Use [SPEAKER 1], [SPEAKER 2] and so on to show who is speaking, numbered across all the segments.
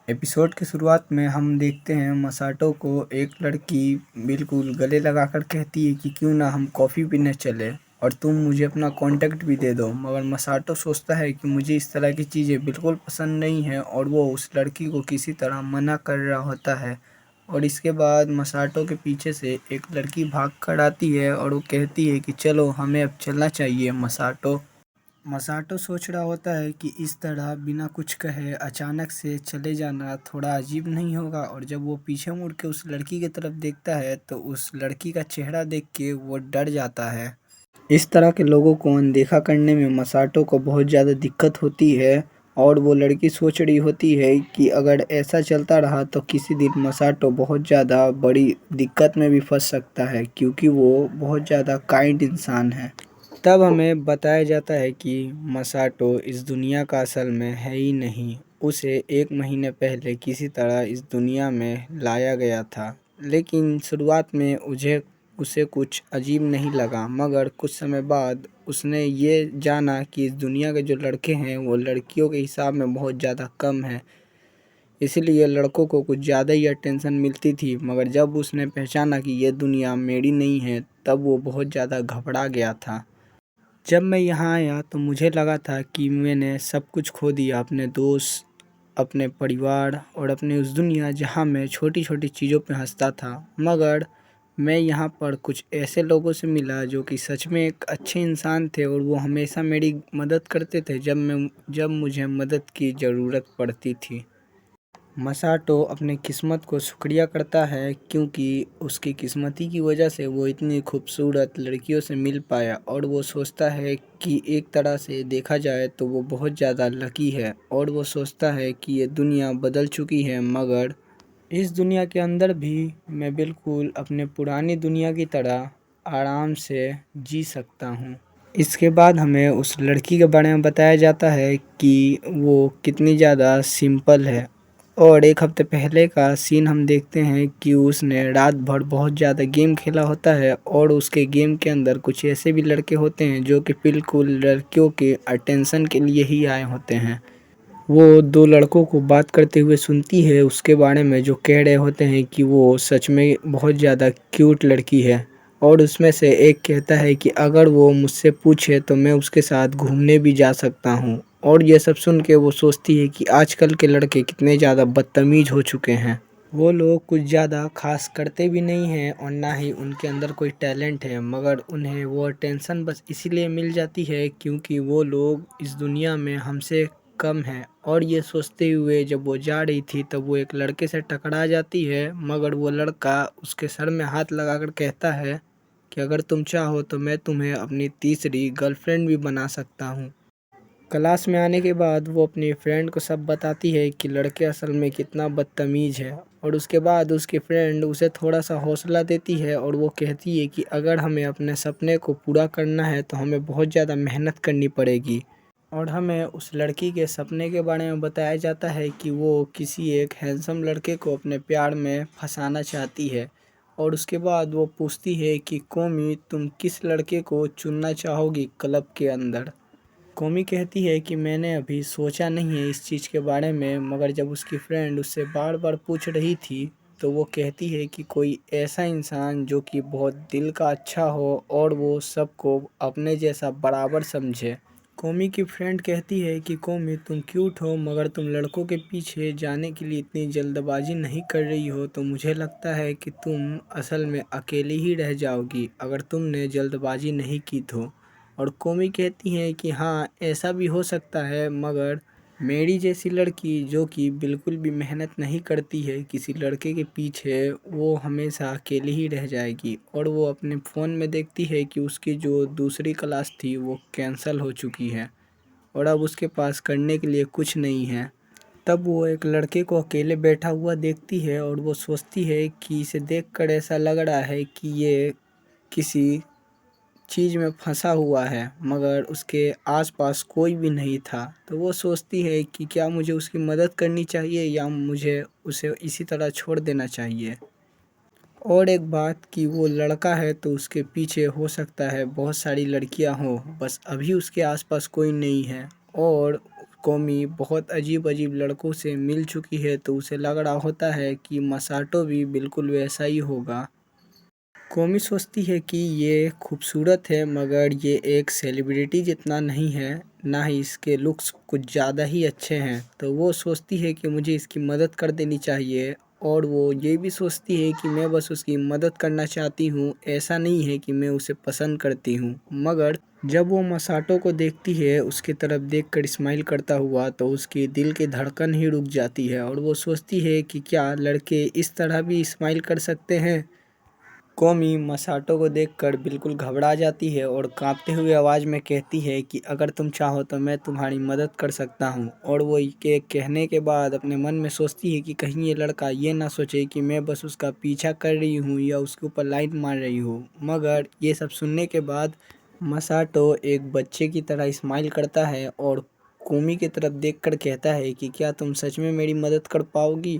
[SPEAKER 1] Episode की शुरुआत में हम देखते हैं मसाटो को। एक लड़की बिल्कुल गले लगाकर कहती है कि क्यों ना हम कॉफ़ी पीने चले और तुम मुझे अपना कांटेक्ट भी दे दो। मगर मसाटो सोचता है कि मुझे इस तरह की चीज़ें बिल्कुल पसंद नहीं है और वो उस लड़की को किसी तरह मना कर रहा होता है। और इसके बाद मसाटो के पीछे से एक लड़की भाग कर आती है और वो कहती है कि चलो हमें अब चलना चाहिए मसाटो। मसाटो सोच रहा होता है कि इस तरह बिना कुछ कहे अचानक से चले जाना थोड़ा अजीब नहीं होगा। और जब वो पीछे मुड़ के उस लड़की की तरफ देखता है तो उस लड़की का चेहरा देख के वो डर जाता है। इस तरह के लोगों को अनदेखा करने में मसाटो को बहुत ज़्यादा दिक्कत होती है और वो लड़की सोच रही होती है कि अगर ऐसा चलता रहा तो किसी दिन मसाटो बहुत ज़्यादा बड़ी दिक्कत में भी फंस सकता है, क्योंकि वो बहुत ज़्यादा काइंड इंसान है। तब हमें बताया जाता है कि मसाटो इस दुनिया का असल में है ही नहीं। उसे 1 महीने पहले किसी तरह इस दुनिया में लाया गया था। लेकिन शुरुआत में उसे कुछ अजीब नहीं लगा, मगर कुछ समय बाद उसने ये जाना कि इस दुनिया के जो लड़के हैं वो लड़कियों के हिसाब में बहुत ज़्यादा कम है। इसीलिए लड़कों को कुछ ज़्यादा ही अटेंशन मिलती थी। मगर जब उसने पहचाना कि ये दुनिया मेरी नहीं है, तब वो बहुत ज़्यादा घबरा गया था। जब मैं यहाँ आया तो मुझे लगा था कि मैंने सब कुछ खो दिया, अपने दोस्त, अपने परिवार और अपनी उस दुनिया जहाँ मैं छोटी-छोटी चीज़ों पे हँसता था। मगर मैं यहाँ पर कुछ ऐसे लोगों से मिला जो कि सच में एक अच्छे इंसान थे और वो हमेशा मेरी मदद करते थे जब मुझे मदद की ज़रूरत पड़ती थी। मसाटो अपनी किस्मत को शुक्रिया करता है, क्योंकि उसकी किस्मती की वजह से वो इतनी खूबसूरत लड़कियों से मिल पाया। और वो सोचता है कि एक तरह से देखा जाए तो वो बहुत ज़्यादा लकी है और वो सोचता है कि ये दुनिया बदल चुकी है, मगर इस दुनिया के अंदर भी मैं बिल्कुल अपने पुरानी दुनिया की तरह आराम से जी सकता हूँ। इसके बाद हमें उस लड़की के बारे में बताया जाता है कि वो कितनी ज़्यादा सिंपल है। और 1 हफ्ते पहले का सीन हम देखते हैं कि उसने रात भर बहुत ज़्यादा गेम खेला होता है और उसके गेम के अंदर कुछ ऐसे भी लड़के होते हैं जो कि बिल्कुल लड़कियों के अटेंशन के लिए ही आए होते हैं। वो 2 लड़कों को बात करते हुए सुनती है उसके बारे में, जो कह रहे होते हैं कि वो सच में बहुत ज़्यादा क्यूट लड़की है। और उसमें से एक कहता है कि अगर वो मुझसे पूछे तो मैं उसके साथ घूमने भी जा सकता हूँ। और ये सब सुन के वो सोचती है कि आजकल के लड़के कितने ज़्यादा बदतमीज़ हो चुके हैं। वो लोग कुछ ज़्यादा ख़ास करते भी नहीं हैं और ना ही उनके अंदर कोई टैलेंट है, मगर उन्हें वो अटेंशन बस इसीलिए मिल जाती है क्योंकि वो लोग इस दुनिया में हमसे कम है। और ये सोचते हुए जब वो जा रही थी तब वो एक लड़के से टकरा जाती है, मगर वो लड़का उसके सर में हाथ लगाकर कहता है कि अगर तुम चाहो तो मैं तुम्हें अपनी तीसरी गर्लफ्रेंड भी बना सकता हूँ। क्लास में आने के बाद वो अपनी फ्रेंड को सब बताती है कि लड़के असल में कितना बदतमीज़ है। और उसके बाद उसकी फ्रेंड उसे थोड़ा सा हौसला देती है और वो कहती है कि अगर हमें अपने सपने को पूरा करना है तो हमें बहुत ज़्यादा मेहनत करनी पड़ेगी। और हमें उस लड़की के सपने के बारे में बताया जाता है कि वो किसी एक हैंडसम लड़के को अपने प्यार में फंसाना चाहती है। और उसके बाद वो पूछती है कि कोमी, तुम किस लड़के को चुनना चाहोगी क्लब के अंदर। कोमी कहती है कि मैंने अभी सोचा नहीं है इस चीज़ के बारे में। मगर जब उसकी फ्रेंड उससे बार बार पूछ रही थी तो वो कहती है कि कोई ऐसा इंसान जो कि बहुत दिल का अच्छा हो और वो सबको अपने जैसा बराबर समझे। कोमी की फ्रेंड कहती है कि कोमी, तुम क्यूट हो मगर तुम लड़कों के पीछे जाने के लिए इतनी जल्दबाजी नहीं कर रही हो, तो मुझे लगता है कि तुम असल में अकेली ही रह जाओगी अगर तुमने जल्दबाजी नहीं की तो। और कोमी कहती हैं कि हाँ, ऐसा भी हो सकता है, मगर मेरी जैसी लड़की जो कि बिल्कुल भी मेहनत नहीं करती है किसी लड़के के पीछे, वो हमेशा अकेली ही रह जाएगी। और वो अपने फ़ोन में देखती है कि उसकी जो दूसरी क्लास थी वो कैंसिल हो चुकी है और अब उसके पास करने के लिए कुछ नहीं है। तब वो एक लड़के को अकेले बैठा हुआ देखती है और वो सोचती है कि इसे देखकर ऐसा लग रहा है कि ये किसी चीज़ में फंसा हुआ है, मगर उसके आसपास कोई भी नहीं था। तो वो सोचती है कि क्या मुझे उसकी मदद करनी चाहिए या मुझे उसे इसी तरह छोड़ देना चाहिए। और एक बात कि वो लड़का है तो उसके पीछे हो सकता है बहुत सारी लड़कियां हों, बस अभी उसके आसपास कोई नहीं है। और कोमी बहुत अजीब-अजीब लड़कों से मिल चुकी है तो उसे लग रहा होता है कि मसाटो भी बिल्कुल वैसा ही होगा। कोमी सोचती है कि ये खूबसूरत है मगर ये एक सेलिब्रिटी जितना नहीं है, ना ही इसके लुक्स कुछ ज़्यादा ही अच्छे हैं। तो वो सोचती है कि मुझे इसकी मदद कर देनी चाहिए और वो ये भी सोचती है कि मैं बस उसकी मदद करना चाहती हूँ, ऐसा नहीं है कि मैं उसे पसंद करती हूँ। मगर जब वो मसाटो को देखती है उसकी तरफ देखकर स्माइल करता हुआ तो उसकी दिल की धड़कन ही रुक जाती है और वो सोचती है कि क्या लड़के इस तरह भी स्माइल कर सकते हैं। कोमी मसाटो को देखकर बिल्कुल घबरा जाती है और कांपते हुए आवाज़ में कहती है कि अगर तुम चाहो तो मैं तुम्हारी मदद कर सकता हूँ। और वो के कहने के बाद अपने मन में सोचती है कि कहीं ये लड़का ये ना सोचे कि मैं बस उसका पीछा कर रही हूँ या उसके ऊपर लाइन मार रही हूँ। मगर ये सब सुनने के बाद मसाटो एक बच्चे की तरह स्माइल करता है और कोमी की तरफ देखकर कहता है कि क्या तुम सच में मेरी मदद कर पाओगी।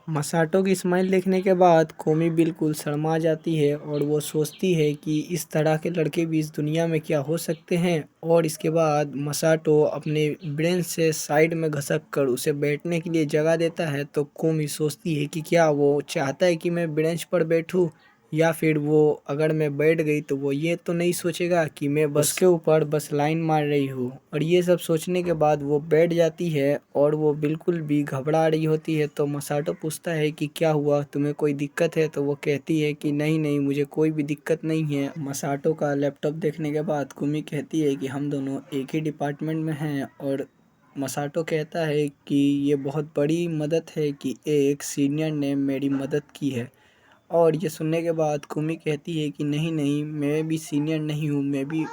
[SPEAKER 1] मसाटो की स्माइल देखने के बाद कोमी बिल्कुल शर्मा जाती है और वो सोचती है कि इस तरह के लड़के भी इस दुनिया में क्या हो सकते हैं। और इसके बाद मसाटो अपने ब्रेन से साइड में घसक कर उसे बैठने के लिए जगह देता है तो कोमी सोचती है कि क्या वो चाहता है कि मैं बेंच पर बैठूं या फिर वो अगर मैं बैठ गई तो वो ये तो नहीं सोचेगा कि मैं बस उसके ऊपर बस लाइन मार रही हूँ। और ये सब सोचने के बाद वो बैठ जाती है और वो बिल्कुल भी घबरा रही होती है। तो मसाटो पूछता है कि क्या हुआ, तुम्हें कोई दिक्कत है। तो वो कहती है कि नहीं नहीं, मुझे कोई भी दिक्कत नहीं है। मसाटो का लैपटॉप देखने के बाद कुमी कहती है कि हम दोनों एक ही डिपार्टमेंट में हैं। और मसाटो कहता है कि ये बहुत बड़ी मदद है कि एक सीनियर ने मेरी मदद की है। और ये सुनने के बाद कुमी कहती है कि नहीं नहीं, मैं भी सीनियर नहीं हूँ, मैं भी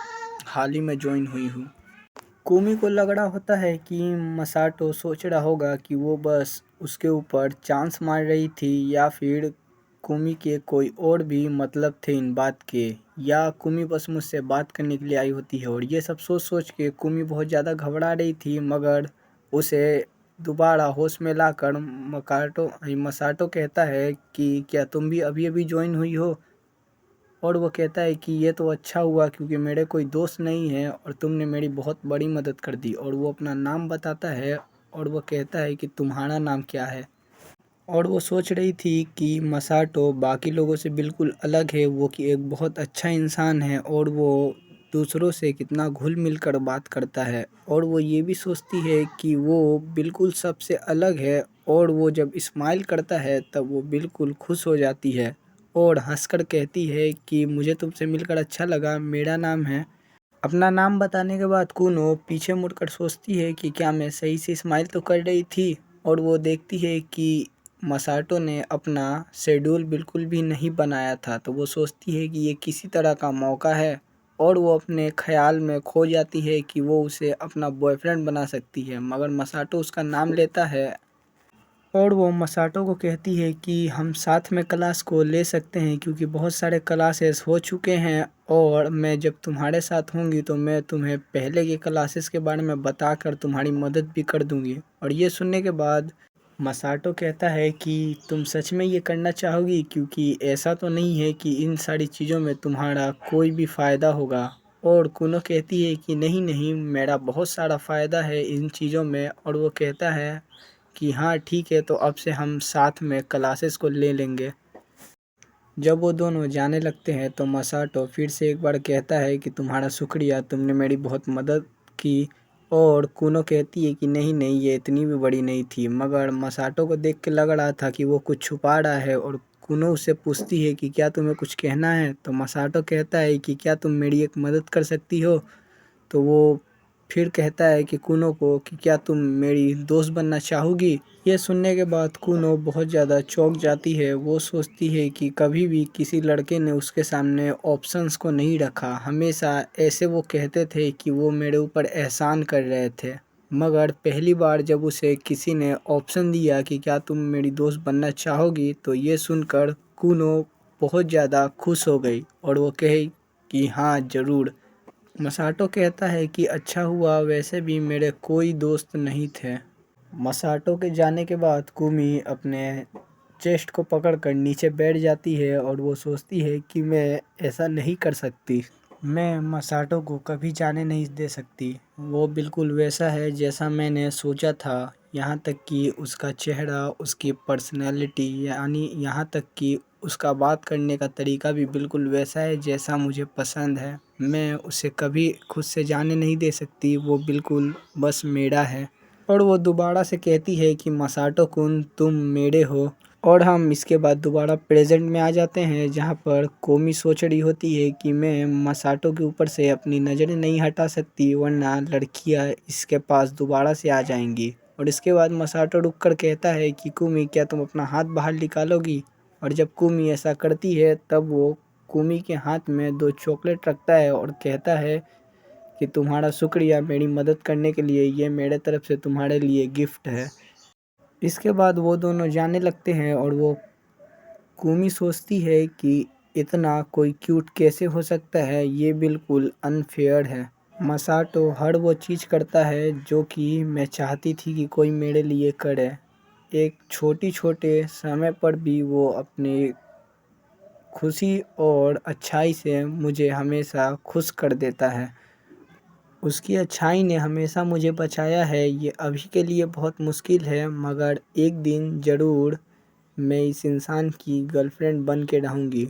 [SPEAKER 1] हाल ही में ज्वाइन हुई हूँ। कुमी को लग रहा होता है कि मसाटो सोच रहा होगा कि वो बस उसके ऊपर चांस मार रही थी या फिर कुमी के कोई और भी मतलब थे इन बात के, या कुमी बस मुझसे बात करने के लिए आई होती है। और ये सब सोच सोच के कुमी बहुत ज़्यादा घबरा रही थी। मगर उसे दोबारा होश में लाकर मसाटो कहता है कि क्या तुम भी अभी अभी ज्वाइन हुई हो। और वो कहता है कि ये तो अच्छा हुआ क्योंकि मेरे कोई दोस्त नहीं है और तुमने मेरी बहुत बड़ी मदद कर दी। और वो अपना नाम बताता है और वो कहता है कि तुम्हारा नाम क्या है। और वो सोच रही थी कि मसाटो बाकी लोगों से बिल्कुल अलग है, वो कि एक बहुत अच्छा इंसान है और वो दूसरों से कितना घुल मिल कर बात करता है। और वो ये भी सोचती है कि वो बिल्कुल सबसे अलग है और वो जब स्माइल करता है तब वो बिल्कुल खुश हो जाती है और हंसकर कहती है कि मुझे तुमसे मिलकर अच्छा लगा, मेरा नाम है। अपना नाम बताने के बाद कुनो पीछे मुड़कर सोचती है कि क्या मैं सही से स्माइल तो कर रही थी। और वो देखती है कि मसाटो ने अपना शेड्यूल बिल्कुल भी नहीं बनाया था। तो वो सोचती है कि ये किसी तरह का मौका है और वो अपने ख्याल में खो जाती है कि वो उसे अपना बॉयफ्रेंड बना सकती है। मगर मसाटो उसका नाम लेता है और वो मसाटो को कहती है कि हम साथ में क्लास को ले सकते हैं क्योंकि बहुत सारे क्लासेस हो चुके हैं और मैं जब तुम्हारे साथ होंगी तो मैं तुम्हें पहले के क्लासेस के बारे में बताकर तुम्हारी मदद भी कर दूंगी। और ये सुनने के बाद मसाटो कहता है कि तुम सच में ये करना चाहोगी, क्योंकि ऐसा तो नहीं है कि इन सारी चीज़ों में तुम्हारा कोई भी फ़ायदा होगा। और कुनो कहती है कि नहीं नहीं, मेरा बहुत सारा फ़ायदा है इन चीज़ों में। और वो कहता है कि हाँ ठीक है, तो अब से हम साथ में क्लासेस को ले लेंगे। जब वो दोनों जाने लगते हैं तो मसाटो फिर से एक बार कहता है कि तुम्हारा शुक्रिया, तुमने मेरी बहुत मदद की। और कुनो कहती है कि नहीं नहीं, ये इतनी भी बड़ी नहीं थी। मगर मसाटो को देख के लग रहा था कि वो कुछ छुपा रहा है और कुनो उससे पूछती है कि क्या तुम्हें कुछ कहना है। तो मसाटो कहता है कि क्या तुम मेरी एक मदद कर सकती हो। तो वो फिर कहता है कि कुनो को कि क्या तुम मेरी दोस्त बनना चाहोगी। ये सुनने के बाद कुनो बहुत ज़्यादा चौंक जाती है। वो सोचती है कि कभी भी किसी लड़के ने उसके सामने ऑप्शंस को नहीं रखा, हमेशा ऐसे वो कहते थे कि वो मेरे ऊपर एहसान कर रहे थे। मगर पहली बार जब उसे किसी ने ऑप्शन दिया कि क्या तुम मेरी दोस्त बनना चाहोगी, तो ये सुनकर कुनो बहुत ज़्यादा खुश हो गई और वो कहे कि हाँ ज़रूर। मसाटो कहता है कि अच्छा हुआ, वैसे भी मेरे कोई दोस्त नहीं थे। मसाटो के जाने के बाद कुमी अपने चेस्ट को पकड़कर नीचे बैठ जाती है और वो सोचती है कि मैं ऐसा नहीं कर सकती। मैं मसाटो को कभी जाने नहीं दे सकती। वो बिल्कुल वैसा है जैसा मैंने सोचा था, यहाँ तक कि उसका चेहरा, उसकी पर्सनैलिटी, यानी यहाँ तक कि उसका बात करने का तरीका भी बिल्कुल वैसा है जैसा मुझे पसंद है। मैं उसे कभी खुद से जाने नहीं दे सकती, वो बिल्कुल बस मेरा है। और वो दोबारा से कहती है कि मसाटो कुन तुम मेरे हो। और हम इसके बाद दोबारा प्रेजेंट में आ जाते हैं, जहाँ पर कोमी सोच रही होती है कि मैं मसाटो के ऊपर से अपनी नज़रें नहीं हटा सकती, वरना लड़कियाँ इसके पास दोबारा से आ जाएंगी। और इसके बाद मसाटो रुक कर कहता है कि कुमी, क्या तुम अपना हाथ बाहर निकालोगी? और जब कुमी ऐसा करती है तब वो कुमी के हाथ में 2 चॉकलेट रखता है और कहता है कि तुम्हारा शुक्रिया मेरी मदद करने के लिए, ये मेरे तरफ से तुम्हारे लिए गिफ्ट है। इसके बाद वो दोनों जाने लगते हैं और वो कुमी सोचती है कि इतना कोई क्यूट कैसे हो सकता है, ये बिल्कुल अनफेयर है। मसाटो हर वो चीज़ करता है जो कि मैं चाहती थी कि कोई मेरे लिए करे। एक छोटे समय पर भी वो अपनी खुशी और अच्छाई से मुझे हमेशा खुश कर देता है। उसकी अच्छाई ने हमेशा मुझे बचाया है। ये अभी के लिए बहुत मुश्किल है, मगर एक दिन ज़रूर मैं इस इंसान की गर्लफ्रेंड बन के रहूँगी।